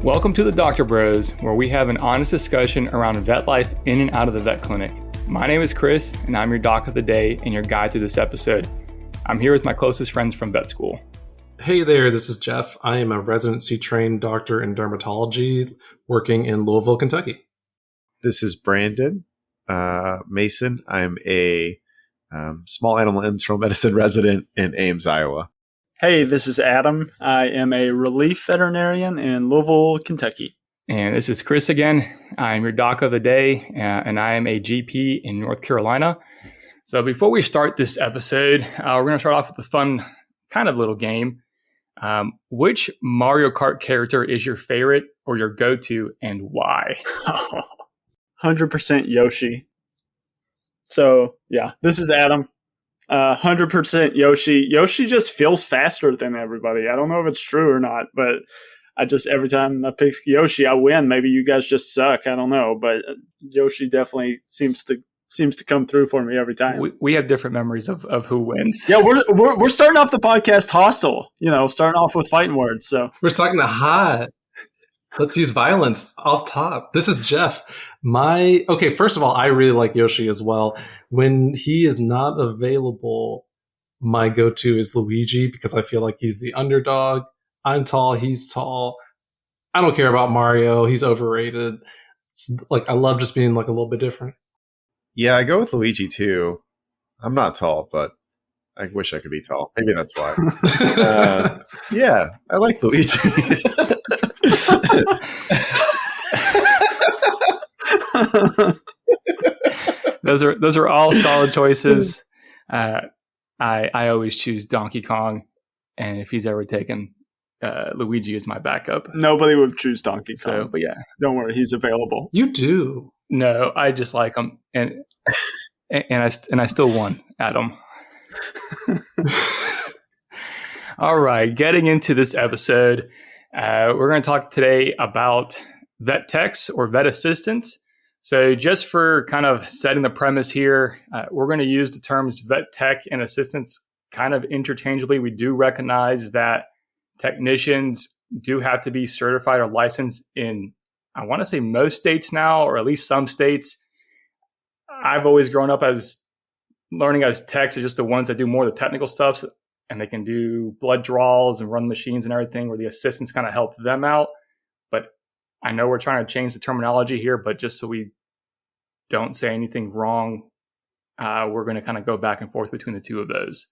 Welcome to the Doctor Bros, where we have an honest discussion around vet life in and out of the vet clinic. My name is Chris, and I'm your doc of the day and your guide through this episode. I'm here with my closest friends from vet school. Hey there, this is Jeff. I am a residency-trained doctor in dermatology working in Louisville, Kentucky. This is Brandon Mason. I'm a small animal internal medicine resident in Ames, Iowa. Hey, this is Adam. I am a relief veterinarian in Louisville, Kentucky. And this is Chris again. I'm your doc of the day, and I am a GP in North Carolina. So before we start this episode, we're going to start off with a fun kind of little game. Which Mario Kart character is your favorite or your go-to, and why? 100% Yoshi. So, yeah, this is Adam. 100% Yoshi. Yoshi just feels faster than everybody. I don't know if it's true or not, but every time I pick Yoshi, I win. Maybe you guys just suck. I don't know, but Yoshi definitely seems to come through for me every time. We have different memories of who wins. Yeah, we're starting off the podcast hostile. Starting off with fighting words. So we're starting to hot. Let's use violence off top. This is Jeff. First of all, I really like Yoshi as well. When he is not available, my go-to is Luigi because I feel like he's the underdog. I'm tall, he's tall. I don't care about Mario. He's overrated. I love just being a little bit different. Yeah, I go with Luigi too. I'm not tall, but I wish I could be tall. Maybe that's why. Yeah, I like Luigi. Those are all solid choices. I always choose Donkey Kong, and if he's ever taken, Luigi is my backup. Nobody would choose Donkey Kong. So, but yeah, don't worry, he's available. You do. No, I just like him, and I still won, Adam. All right, getting into this episode, we're going to talk today about vet techs or vet assistants. So just for kind of setting the premise here, we're going to use the terms vet tech and assistants kind of interchangeably. We do recognize that technicians do have to be certified or licensed in, I want to say, most states now, or at least some states. I've always grown up as learning as techs are just the ones that do more of the technical stuff, and they can do blood draws and run machines and everything, where the assistants kind of help them out. But I know we're trying to change the terminology here, but just so we don't say anything wrong, we're going to kind of go back and forth between the two of those.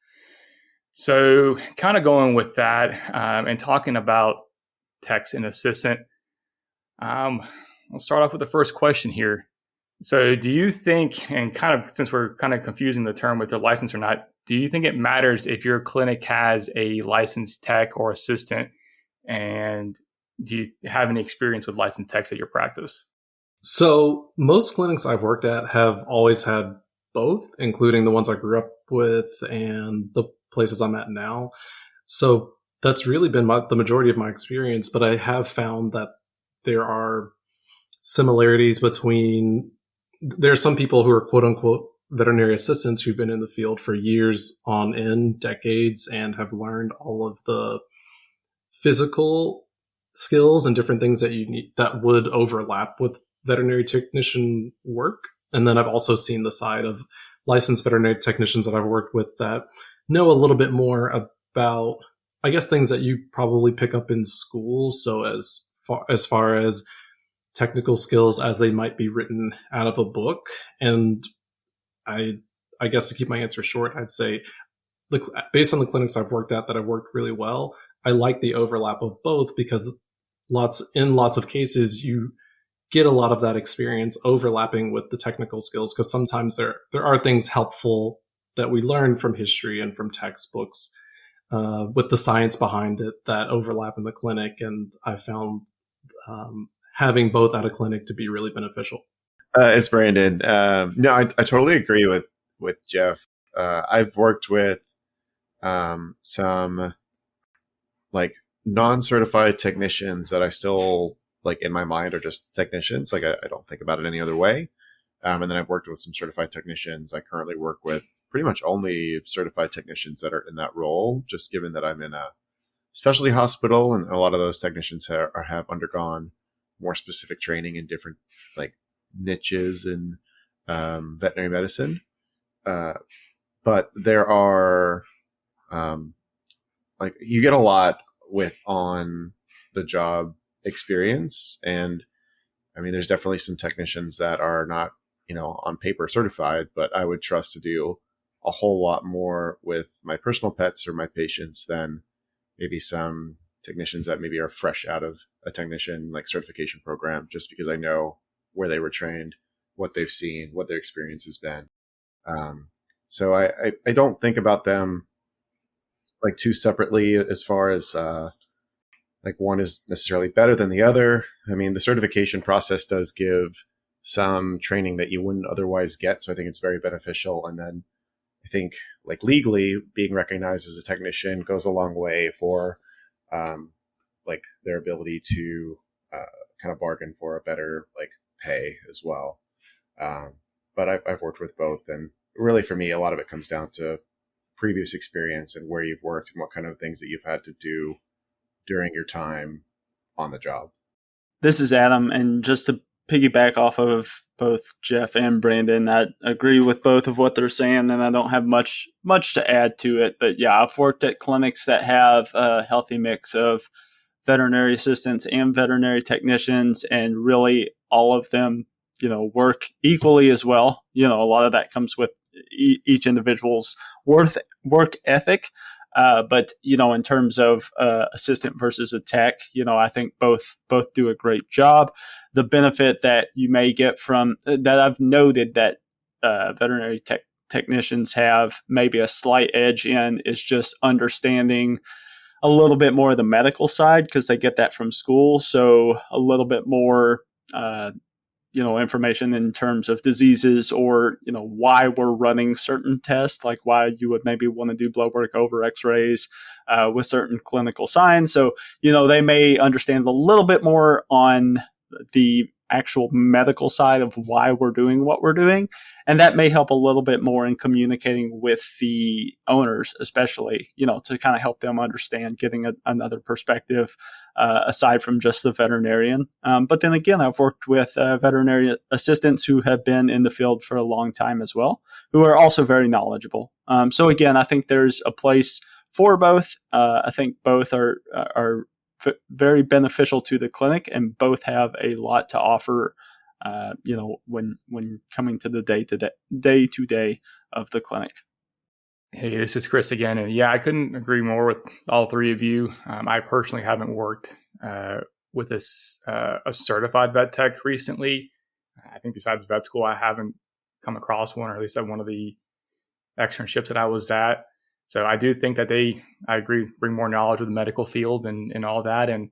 So kind of going with that and talking about techs and assistant, I'll start off with the first question here. So do you think, and kind of since we're kind of confusing the term with the license or not, do you think it matters if your clinic has a licensed tech or assistant? And do you have any experience with licensed techs at your practice? So most clinics I've worked at have always had both, including the ones I grew up with and the places I'm at now. So that's really been the majority of my experience, but I have found that there are similarities between, there are some people who are quote unquote veterinary assistants who've been in the field for years on end, decades, and have learned all of the physical skills and different things that you need that would overlap with veterinary technician work. And then I've also seen the side of licensed veterinary technicians that I've worked with that know a little bit more about, I guess, things that you probably pick up in school. So as far as technical skills as they might be written out of a book. And I guess to keep my answer short, I'd say based on the clinics I've worked at that have worked really well, I like the overlap of both because lots of cases you get a lot of that experience overlapping with the technical skills, because sometimes there are things helpful that we learn from history and from textbooks with the science behind it that overlap in the clinic. And I found having both at a clinic to be really beneficial. It's Brandon. No, I totally agree with Jeff. I've worked with some non-certified technicians that I still in my mind are just technicians. I don't think about it any other way. And then I've worked with some certified technicians. I currently work with pretty much only certified technicians that are in that role, just given that I'm in a specialty hospital, and a lot of those technicians have undergone more specific training in different like niches in veterinary medicine. But there are like you get a lot with on the job experience, and I mean, there's definitely some technicians that are not, on paper certified, but I would trust to do a whole lot more with my personal pets or my patients than maybe some technicians that maybe are fresh out of a technician like certification program, just because I know where they were trained, what they've seen, what their experience has been. So I don't think about them like too separately as far as like one is necessarily better than the other. I mean, the certification process does give some training that you wouldn't otherwise get. So I think it's very beneficial. And then I think like legally being recognized as a technician goes a long way for like their ability to kind of bargain for a better like pay as well. But I've worked with both, and really for me, a lot of it comes down to previous experience and where you've worked and what kind of things that you've had to do during your time on the job. This is Adam, and just to piggyback off of both Jeff and Brandon, I agree with both of what they're saying, and I don't have much to add to it. But yeah, I've worked at clinics that have a healthy mix of veterinary assistants and veterinary technicians, and really all of them, work equally as well. A lot of that comes with each individual's work ethic. But in terms of assistant versus a tech, I think both do a great job. The benefit that you may get from that, I've noted that veterinary technicians have maybe a slight edge in, is just understanding a little bit more of the medical side, because they get that from school. So a little bit more information in terms of diseases, or, why we're running certain tests, like why you would maybe want to do blood work over x-rays with certain clinical signs. So, they may understand a little bit more on the actual medical side of why we're doing what we're doing. And that may help a little bit more in communicating with the owners, especially, to kind of help them understand, getting another perspective aside from just the veterinarian. But then again, I've worked with veterinary assistants who have been in the field for a long time as well, who are also very knowledgeable. So again, I think there's a place for both. I think both are very beneficial to the clinic, and both have a lot to offer, when coming to the day-to-day of the clinic. Hey, this is Chris again. And yeah, I couldn't agree more with all three of you. I personally haven't worked with a certified vet tech recently. I think besides vet school, I haven't come across one, or at least at one of the externships that I was at. So I do think that I agree, bring more knowledge of the medical field and all that. And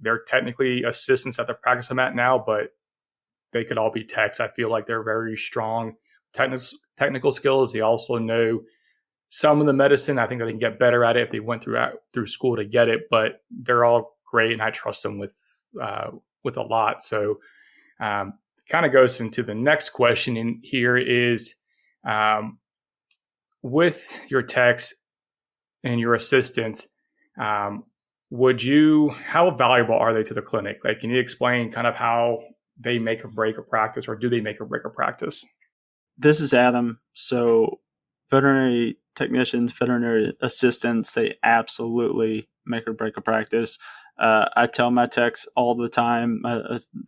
they're technically assistants at the practice I'm at now, but they could all be techs. I feel like they're very strong technical skills. They also know some of the medicine. I think they can get better at it if they went through school to get it, but they're all great, and I trust them with a lot. So kind of goes into the next question in here is, with your techs and your assistants, how valuable are they to the clinic? Like, can you explain kind of how they make or break a practice, or do they make or break a practice? This is Adam. So veterinary technicians, veterinary assistants, they absolutely make or break a practice. I tell my techs all the time, my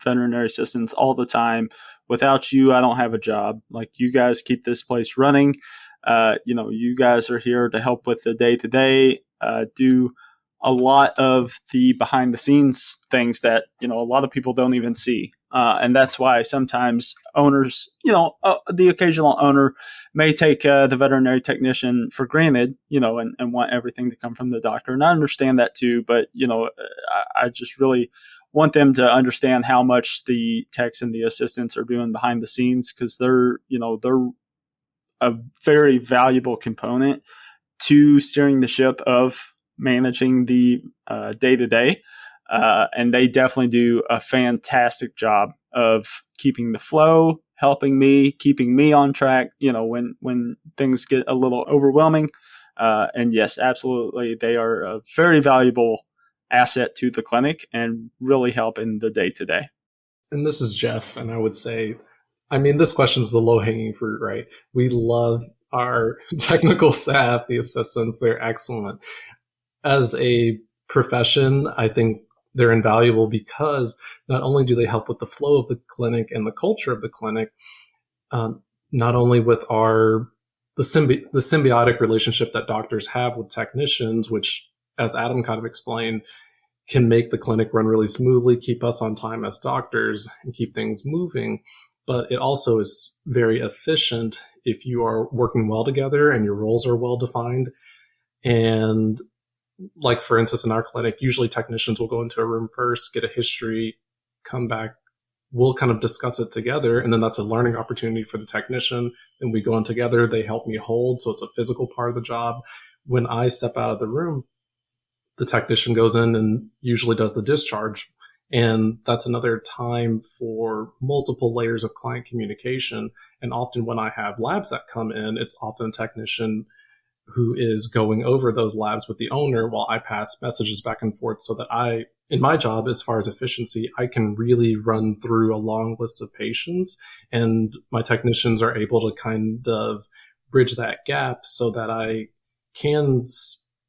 veterinary assistants all the time, without you, I don't have a job. Like, you guys keep this place running. You guys are here to help with the day-to-day, do a lot of the behind the scenes things that, a lot of people don't even see. And that's why sometimes owners, the occasional owner may take the veterinary technician for granted, and want everything to come from the doctor. And I understand that too, but, I just really want them to understand how much the techs and the assistants are doing behind the scenes, because they're a very valuable component to steering the ship of managing the day-to-day. And they definitely do a fantastic job of keeping the flow, helping me, keeping me on track, when things get a little overwhelming. And yes, absolutely, they are a very valuable asset to the clinic and really help in the day-to-day. And this is Jeff, and I would say, I mean, this question is the low-hanging fruit, right? We love our technical staff, the assistants, they're excellent. As a profession, I think they're invaluable because not only do they help with the flow of the clinic and the culture of the clinic, not only with the symbiotic relationship that doctors have with technicians, which, as Adam kind of explained, can make the clinic run really smoothly, keep us on time as doctors, and keep things moving. But it also is very efficient if you are working well together and your roles are well defined. And like, for instance, in our clinic, usually technicians will go into a room first, get a history, come back. We'll kind of discuss it together, and then that's a learning opportunity for the technician. And we go in together. They help me hold, so it's a physical part of the job. When I step out of the room, the technician goes in and usually does the discharge. And that's another time for multiple layers of client communication. And often when I have labs that come in, it's often a technician who is going over those labs with the owner while I pass messages back and forth, so that in my job, as far as efficiency, I can really run through a long list of patients, and my technicians are able to kind of bridge that gap so that I can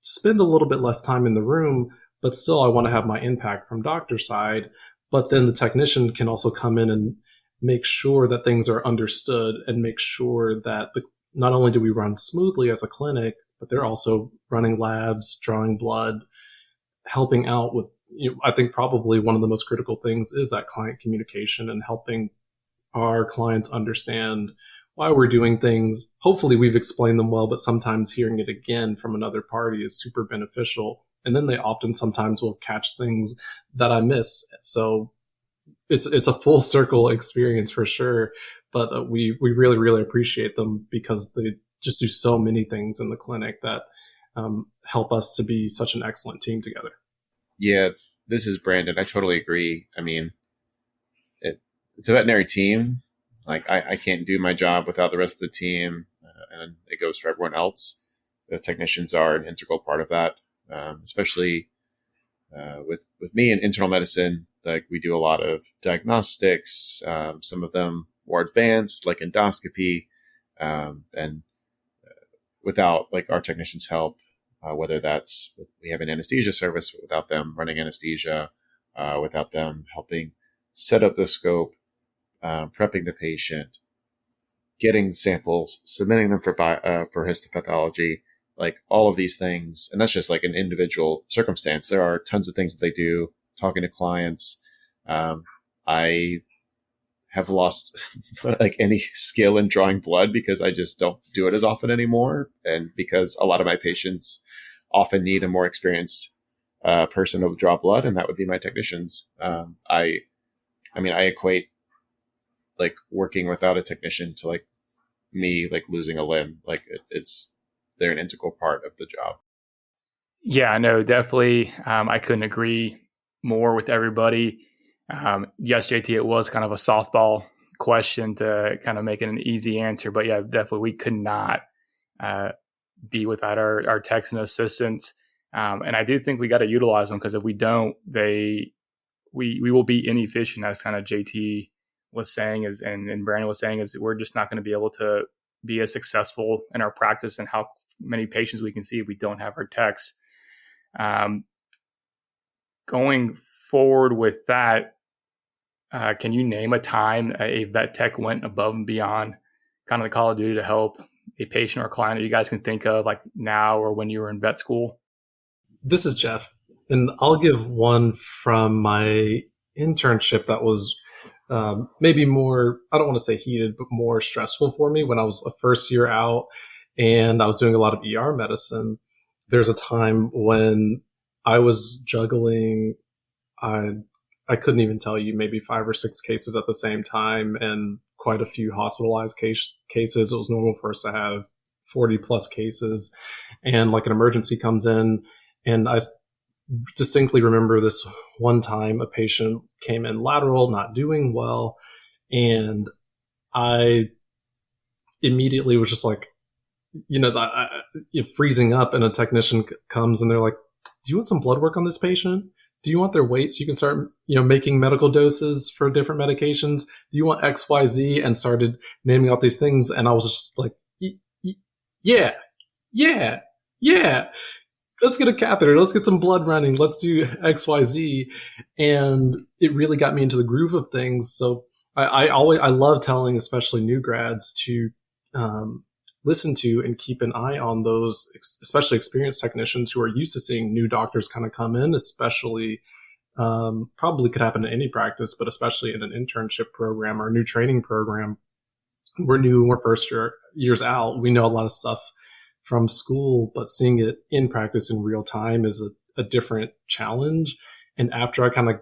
spend a little bit less time in the room, but still I want to have my impact from doctor side. But then the technician can also come in and make sure that things are understood and make sure that not only do we run smoothly as a clinic, but they're also running labs, drawing blood, helping out with, I think probably one of the most critical things is that client communication and helping our clients understand why we're doing things. Hopefully we've explained them well, but sometimes hearing it again from another party is super beneficial. And then they often sometimes will catch things that I miss. So it's a full circle experience for sure. But we really, really appreciate them because they just do so many things in the clinic that help us to be such an excellent team together. Yeah, this is Brandon. I totally agree. I mean, it's a veterinary team. Like, I can't do my job without the rest of the team, and it goes for everyone else. The technicians are an integral part of that, especially with me in internal medicine. Like, we do a lot of diagnostics, some of them more advanced, like endoscopy, and without like our technicians' help, whether that's we have an anesthesia service, without them running anesthesia, without them helping set up the scope, prepping the patient, getting samples, submitting them for histopathology, like all of these things. And that's just like an individual circumstance. There are tons of things that they do, talking to clients. I have lost like any skill in drawing blood because I just don't do it as often anymore. And because a lot of my patients often need a more experienced person to draw blood, and that would be my technicians. I equate like working without a technician to like me like losing a limb. Like they're an integral part of the job. Yeah, no, definitely. I couldn't agree more with everybody. Yes, JT, it was kind of a softball question to kind of make it an easy answer, but yeah, definitely we could not be without our techs and assistants. And I do think we got to utilize them, because if we don't, we will be inefficient, as kind of JT was saying, and Brandon was saying, is we're just not going to be able to be as successful in our practice and how many patients we can see if we don't have our techs. Going forward with that, can you name a time a vet tech went above and beyond kind of the call of duty to help a patient or client that you guys can think of, like now or when you were in vet school? This is Jeff, and I'll give one from my internship that was maybe more, I don't want to say heated, but more stressful for me when I was a first year out and I was doing a lot of ER medicine. There's a time when I was juggling, I couldn't even tell you, maybe 5 or 6 cases at the same time and quite a few hospitalized cases. It was normal for us to have 40 plus cases, and like an emergency comes in. And I distinctly remember this one time a patient came in lateral, not doing well. And I immediately was just like, freezing up, and a technician comes and they're like, "Do you want some blood work on this patient? Do you want their weight so you can start, making medical doses for different medications? Do you want X, Y, Z?" And started naming out these things, and I was just like, "Yeah, yeah, yeah. Let's get a catheter. Let's get some blood running. Let's do X, Y, Z." And it really got me into the groove of things. So I love telling, especially new grads, to listen to and keep an eye on those, especially experienced technicians who are used to seeing new doctors kind of come in, especially probably could happen in any practice, but especially in an internship program or a new training program. We're new, we're years out. We know a lot of stuff from school, but seeing it in practice in real time is a different challenge. And after I kind of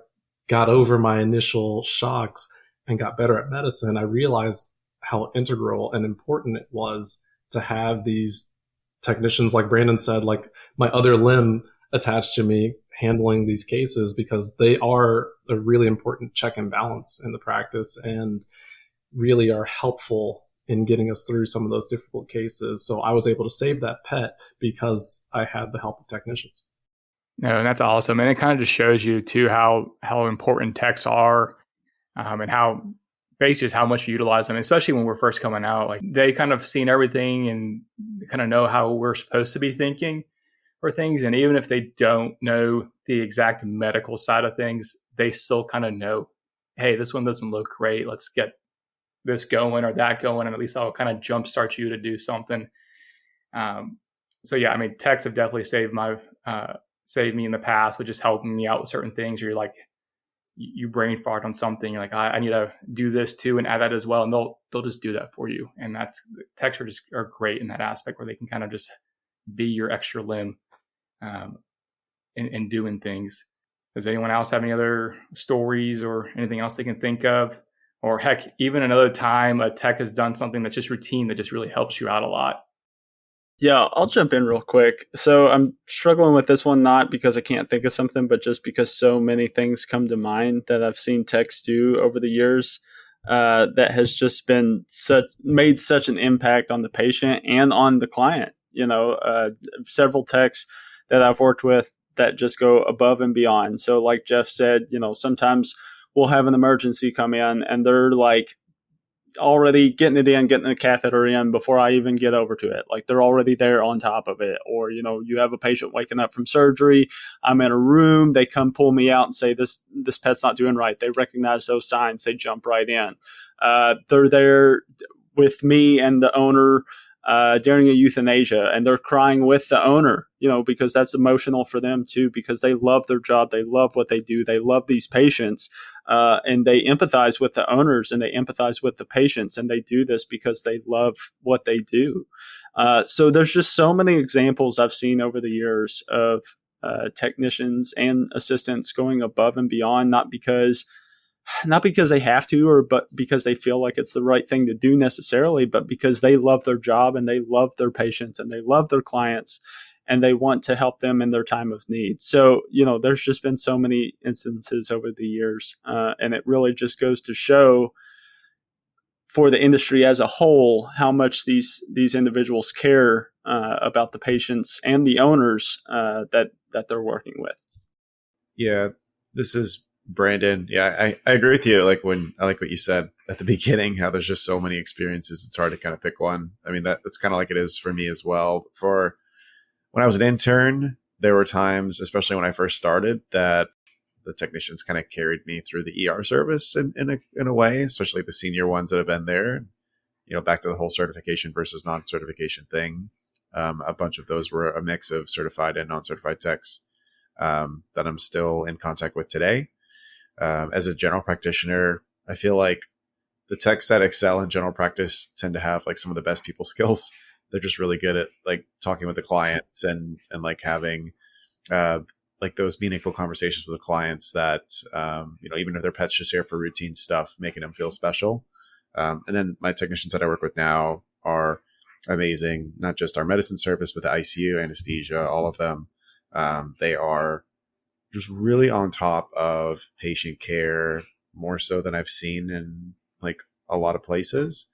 got over my initial shocks and got better at medicine, I realized how integral and important it was to have these technicians, like Brandon said, like my other limb attached to me, handling these cases, because they are a really important check and balance in the practice and really are helpful in getting us through some of those difficult cases. So I was able to save that pet because I had the help of technicians. No, and that's awesome. And it kind of just shows you too how important techs are, and how basically just how much you utilize them, especially when we're first coming out. Like they kind of seen everything and kind of know how we're supposed to be thinking for things. And even if they don't know the exact medical side of things, they still kind of know, hey, this one doesn't look great. Let's get this going or that going. And at least I'll kind of jumpstart you to do something. So yeah, I mean, techs have definitely saved me in the past with just helping me out with certain things. You're like, you brain fart on something. You're like, I need to do this too and add that as well. And they'll just do that for you. And techs are great in that aspect where they can kind of just be your extra limb in doing things. Does anyone else have any other stories or anything else they can think of? Or heck, even another time a tech has done something that's just routine that just really helps you out a lot? Yeah, I'll jump in real quick. So I'm struggling with this one, not because I can't think of something, but just because so many things come to mind that I've seen techs do over the years that has just been made such an impact on the patient and on the client. Several techs that I've worked with that just go above and beyond. So like Jeff said, sometimes we'll have an emergency come in and they're like already getting the catheter in before I even get over to it. Like they're already there on top of it. Or, you have a patient waking up from surgery. I'm in a room. They come pull me out and say, this pet's not doing right. They recognize those signs. They jump right in. They're there with me and the owner during a euthanasia, and they're crying with the owner, because that's emotional for them too, because they love their job. They love what they do. They love these patients, and they empathize with the owners and they empathize with the patients, and they do this because they love what they do. So there's just so many examples I've seen over the years of technicians and assistants going above and beyond, not because they have to, but because they feel like it's the right thing to do necessarily, but because they love their job and they love their patients and they love their clients and they want to help them in their time of need. So, there's just been so many instances over the years, and it really just goes to show for the industry as a whole how much these individuals care about the patients and the owners that they're working with. Yeah, this is Brandon. Yeah, I agree with you. I like what you said at the beginning, how there's just so many experiences. It's hard to kind of pick one. I mean, that's kind of like it is for me as well. For when I was an intern, there were times, especially when I first started, that the technicians kind of carried me through the ER service in a way, especially the senior ones that have been there. Back to the whole certification versus non-certification thing. A bunch of those were a mix of certified and non-certified techs that I'm still in contact with today. As a general practitioner, I feel like the techs that excel in general practice tend to have like some of the best people skills. They're just really good at like talking with the clients and like having like those meaningful conversations with the clients that, even if their pet's just here for routine stuff, making them feel special. And then my technicians that I work with now are amazing, not just our medicine service, but the ICU, anesthesia, all of them. They are just really on top of patient care, more so than I've seen in like a lot of places.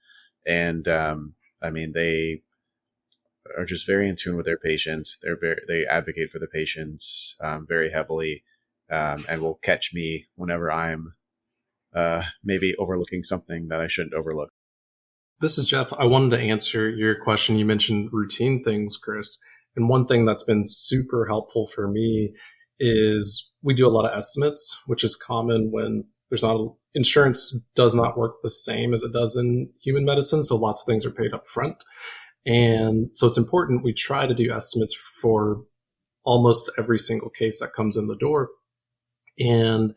And I mean, they are just very in tune with their patients. They advocate for the patients very heavily, and will catch me whenever I'm maybe overlooking something that I shouldn't overlook. This is Jeff. I wanted to answer your question. You mentioned routine things, Chris. And one thing that's been super helpful for me is we do a lot of estimates, which is common when there's not insurance does not work the same as it does in human medicine. So lots of things are paid up front. And so it's important we try to do estimates for almost every single case that comes in the door. And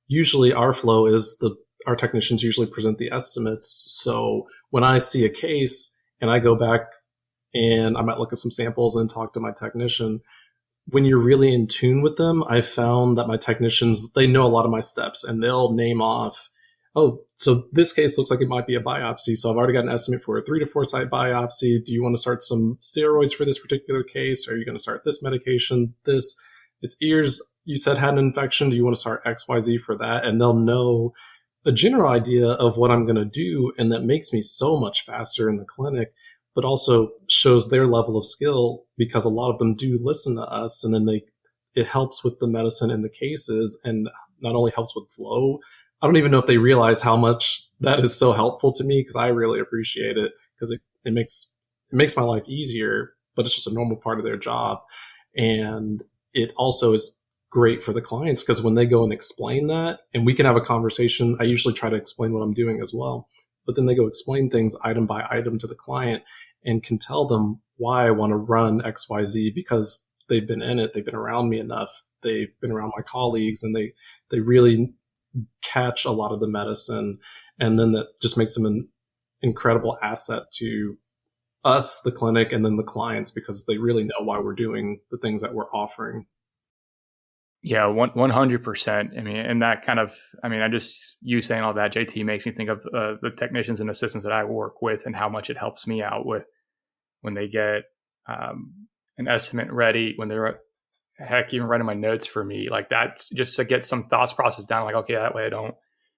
usually our flow is our technicians usually present the estimates. So when I see a case and I go back and I might look at some samples and talk to my technician, when you're really in tune with them, I found that my technicians, they know a lot of my steps and they'll name off, oh, so this case looks like it might be a biopsy. So I've already got an estimate for a 3 to 4 site biopsy. Do you want to start some steroids for this particular case? Are you going to start this medication? Its ears, you said had an infection. Do you want to start XYZ for that? And they'll know a general idea of what I'm going to do. And that makes me so much faster in the clinic, but also shows their level of skill because a lot of them do listen to us. And then it helps with the medicine and the cases, and not only helps with flow. I don't even know if they realize how much that is so helpful to me, because I really appreciate it, because it makes my life easier, but it's just a normal part of their job. And it also is great for the clients, because when they go and explain that, and we can have a conversation, I usually try to explain what I'm doing as well, but then they go explain things item by item to the client and can tell them why I want to run XYZ, because they've been in it, they've been around me enough, they've been around my colleagues, and they really catch a lot of the medicine. And then that just makes them an incredible asset to us, the clinic, and then the clients, because they really know why we're doing the things that we're offering. Yeah, 100%. I mean, and that kind of, you saying all that, JT, makes me think of the technicians and assistants that I work with and how much it helps me out with when they get an estimate ready, when they're even writing my notes for me, like that, just to get some thoughts process down, like, okay, that way I don't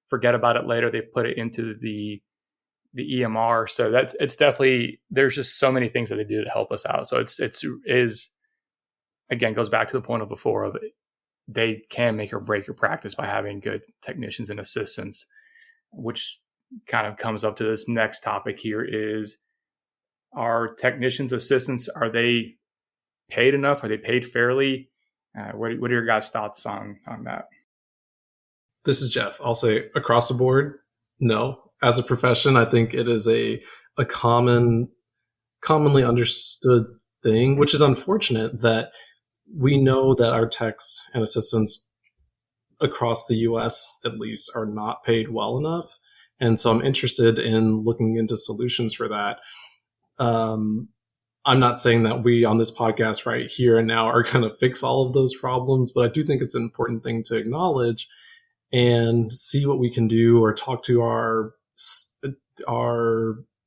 forget about it later. They put it into the EMR. So it's definitely, there's just so many things that they do to help us out. So it's again, goes back to the point of before of it. They can make or break your practice by having good technicians and assistants, which kind of comes up to this next topic here is, are technicians, assistants, are they paid enough? Are they paid fairly? What are your guys' thoughts on that? This is Jeff. I'll say across the board, no. As a profession, I think it is a commonly understood thing, which is unfortunate that we know that our techs and assistants across the US at least are not paid well enough. And so I'm interested in looking into solutions for that. I'm not saying that we on this podcast right here and now are going to fix all of those problems, but I do think it's an important thing to acknowledge and see what we can do, or talk to our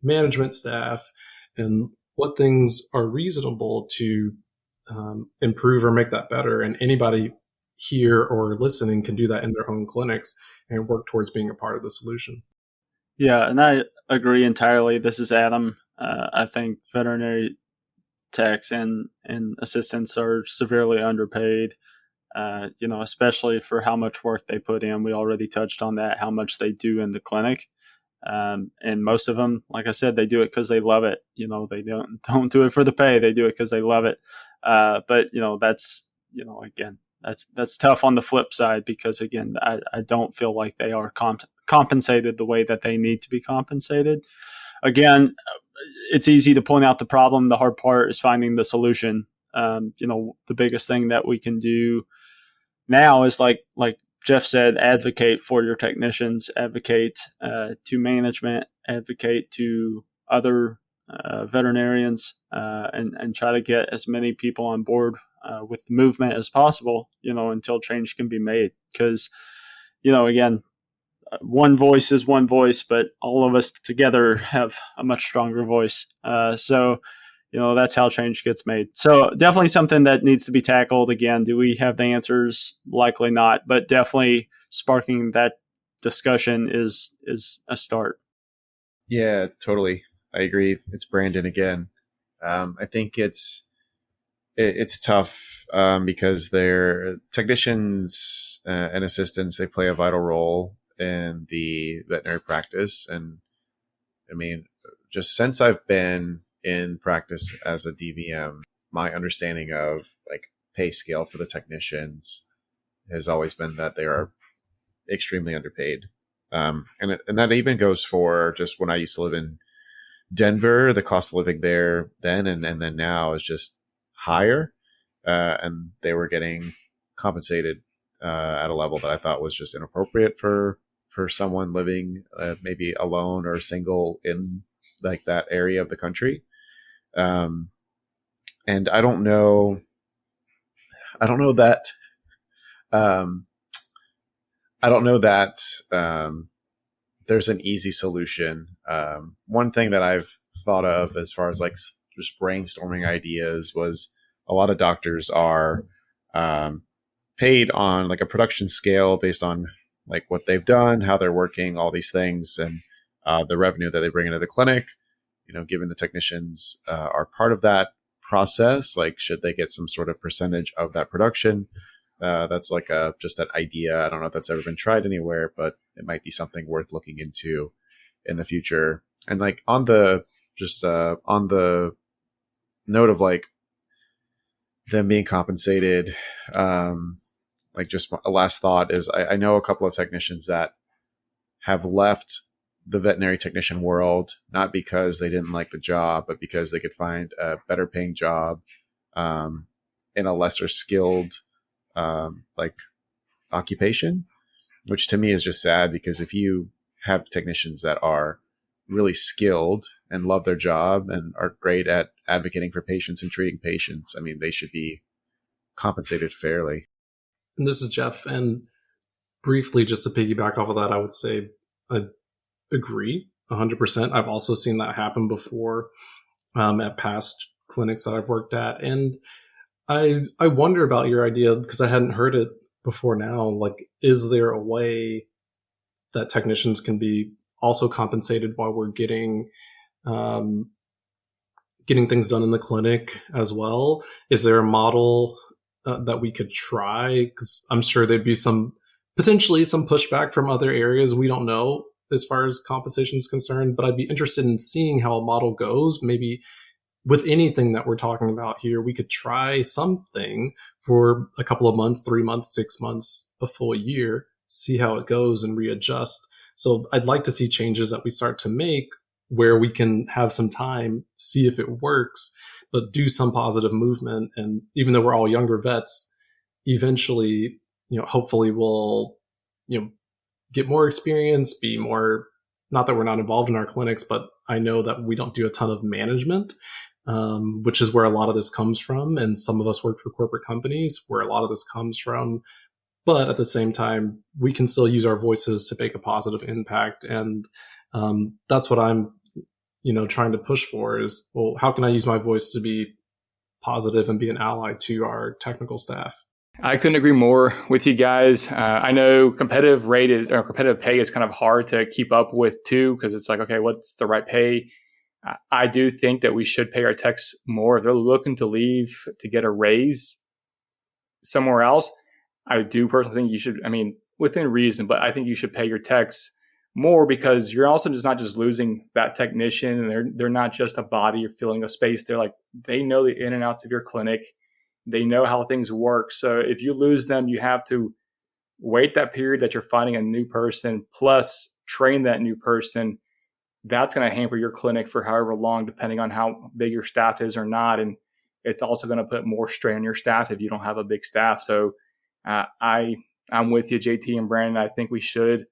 management staff and what things are reasonable to improve or make that better. And anybody here or listening can do that in their own clinics and work towards being a part of the solution. Yeah, and I agree entirely. This is Adam. I think veterinary techs and assistants are severely underpaid, especially for how much work they put in. We already touched on that, how much they do in the clinic. And most of them, like I said, they do it because they love it. They don't do it for the pay. They do it because they love it. But that's, again, that's tough on the flip side, because again, I don't feel like they are compensated the way that they need to be compensated. Again, it's easy to point out the problem. The hard part is finding the solution. The biggest thing that we can do now is like Jeff said, advocate for your technicians, advocate to management, advocate to other veterinarians, and try to get as many people on board with the movement as possible, until change can be made. Because, again, one voice is one voice, but all of us together have a much stronger voice. So that's how change gets made. So definitely something that needs to be tackled. Again, do we have the answers? Likely not, but definitely sparking that discussion is a start. Yeah, totally. I agree. It's Brandon again. I think it's tough because they're technicians and assistants. They play a vital role in the veterinary practice, and I mean, just since I've been in practice as a DVM, my understanding of like pay scale for the technicians has always been that they are extremely underpaid. And that even goes for just when I used to live in Denver, the cost of living there then and then now is just higher. And they were getting compensated at a level that I thought was just inappropriate for someone living maybe alone or single in like that area of the country. And I don't know that there's an easy solution. One thing that I've thought of as far as like just brainstorming ideas was a lot of doctors are paid on like a production scale based on like what they've done, how they're working, all these things, and the revenue that they bring into the clinic. You know, given the technicians are part of that process, like should they get some sort of percentage of that production? That's like just an idea. I don't know if that's ever been tried anywhere, but it might be something worth looking into in the future. And like on the note of like them being compensated, like just a last thought is I know a couple of technicians that have left the veterinary technician world, not because they didn't like the job, but because they could find a better paying job in a lesser skilled like occupation, which to me is just sad, because if you have technicians that are really skilled and love their job and are great at advocating for patients and treating patients, I mean, they should be compensated fairly. And this is Jeff. And briefly, just to piggyback off of that, I would say I agree 100%. I've also seen that happen before at past clinics that I've worked at. And I wonder about your idea, because I hadn't heard it before now. Like, is there a way that technicians can be also compensated while we're getting things done in the clinic as well? Is there a model that we could try? Because I'm sure there'd be potentially some pushback from other areas. We don't know as far as compensation is concerned, but I'd be interested in seeing how a model goes. Maybe with anything that we're talking about here, we could try something for a couple of months, 3 months, 6 months, a full year, see how it goes and readjust. So I'd like to see changes that we start to make where we can have some time, see if it works, but do some positive movement. And even though we're all younger vets, eventually, hopefully we'll, get more experience, be more, not that we're not involved in our clinics, but I know that we don't do a ton of management, which is where a lot of this comes from. And some of us work for corporate companies where a lot of this comes from. But at the same time, we can still use our voices to make a positive impact. And that's what I'm, trying to push for is, well, how can I use my voice to be positive and be an ally to our technical staff? I couldn't agree more with you guys. I know competitive pay is kind of hard to keep up with too, because it's like, okay, what's the right pay? I do think that we should pay our techs more. If they're looking to leave to get a raise somewhere else, I do personally think you should, within reason, but I think you should pay your techs more, because you're also just not just losing that technician, and they're not just a body or filling a space. They're like, they know the in and outs of your clinic. They know how things work. So if you lose them, you have to wait that period that you're finding a new person, plus train that new person. That's going to hamper your clinic for however long, depending on how big your staff is or not. And it's also going to put more strain on your staff if you don't have a big staff. So I'm with you, JT and Brandon. I think we should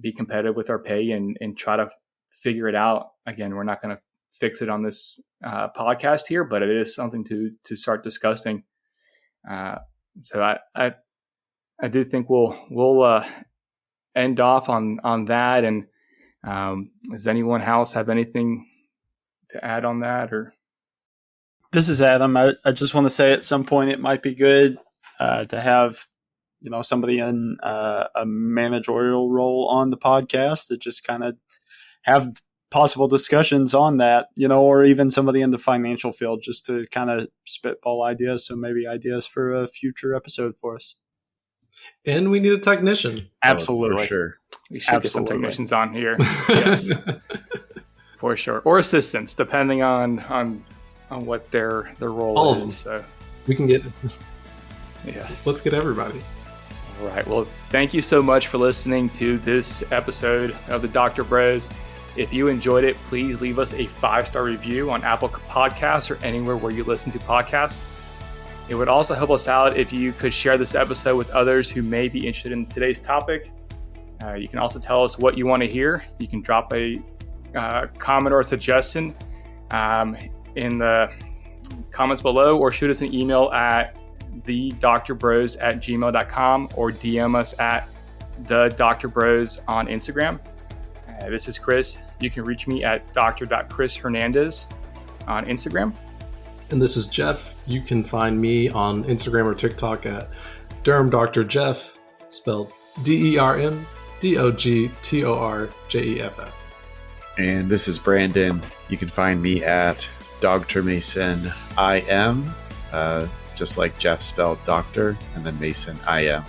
be competitive with our pay and try to figure it out. Again, we're not going to fix it on this podcast here, but it is something to start discussing. So I do think we'll end off on that. And does anyone else have anything to add on that? Or this is Adam. I just want to say at some point it might be good to have somebody in a managerial role on the podcast to just kind of have possible discussions on that, or even somebody in the financial field, just to kind of spitball ideas. So maybe ideas for a future episode for us. And we need a technician. Absolutely. For sure. We should get some technicians on here. Yes, for sure. Or assistants, depending on what their role All is. of them. So We can get, yes. let's get everybody. All right. Well, thank you so much for listening to this episode of the Dr. Bros. If you enjoyed it, please leave us a 5-star review on Apple Podcasts or anywhere where you listen to podcasts. It would also help us out if you could share this episode with others who may be interested in today's topic. You can also tell us what you want to hear. You can drop a comment or a suggestion in the comments below, or shoot us an email at thedrbros@gmail.com, or DM us at thedrbros on Instagram. This is Chris. You can reach me at dr.chrishernandez on Instagram. And this is Jeff. You can find me on Instagram or TikTok at DermDrJeff, spelled DermDogtorJeff. And this is Brandon. You can find me at Dr. Mason IM, just like Jeff spelled doctor, and then Mason IM.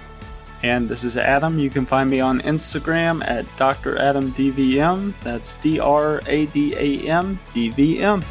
And this is Adam. You can find me on Instagram at DrAdamDVM. That's DrAdamDVM.